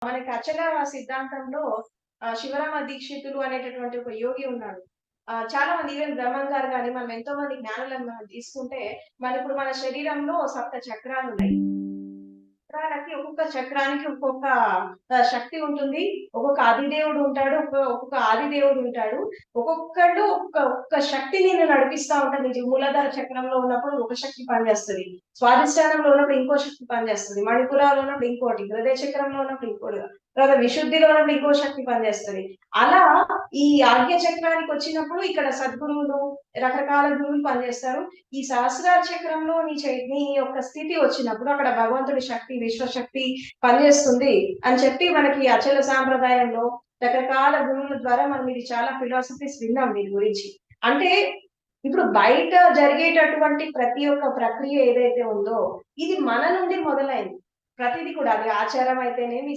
మనకి అచల సిద్ధాంతంలో శివరామ దీక్షితులు అనేటటువంటి ఒక యోగి ఉన్నాడు. చాలా మంది ఈవెన్ బ్రహ్మం గారు గాని, మనం ఎంతో మంది జ్ఞానులను మనం తీసుకుంటే, ఇప్పుడు మన శరీరంలో సప్త చక్రాలున్నాయి. చక్రాలకి ఒక్కొక్క చక్రానికి ఒక్కొక్క శక్తి ఉంటుంది. ఒక్కొక్క అధిదేవుడు ఉంటాడు. ఒక్కొక్క ఆదిదేవుడు ఉంటాడు. ఒక్కొక్కళ్ళు ఒక్క శక్తి నిన్ను నడిపిస్తా ఉంటది. మూలాధార చక్రంలో ఉన్నప్పుడు ఒక శక్తి పనిచేస్తది. స్వాధిష్టానంలో ఉన్నప్పుడు ఇంకో శక్తి పనిచేస్తది. మణిపురాలో ఉన్నప్పుడు ఇంకోటి. హృదయ చక్రంలో ఉన్నప్పుడు ఇంకోటి. తర్వాత విశుద్ధిలో ఉన్నప్పుడు ఇంకో శక్తి పనిచేస్తది. అలా ఈ ఆజ్ఞ చక్రానికి వచ్చినప్పుడు ఇక్కడ సద్గురువులు, రకరకాల గురువులు పనిచేస్తారు. ఈ సహస్రార చక్రంలో నీ యొక్క స్థితి వచ్చినప్పుడు అక్కడ భగవంతుడి శక్తి, విశ్వశక్తి పనిచేస్తుంది అని చెప్పి మనకి అచల సాంప్రదాయంలో రకరకాల గురువుల ద్వారా మనం ఇది చాలా ఫిలాసఫీస్ విన్నాం దీని గురించి. అంటే ఇప్పుడు బయట జరిగేటటువంటి ప్రతి ఒక్క ప్రక్రియ ఏదైతే ఉందో ఇది మన నుండి మొదలైంది. ప్రతిది కూడా అది ఆచారం అయితేనేమి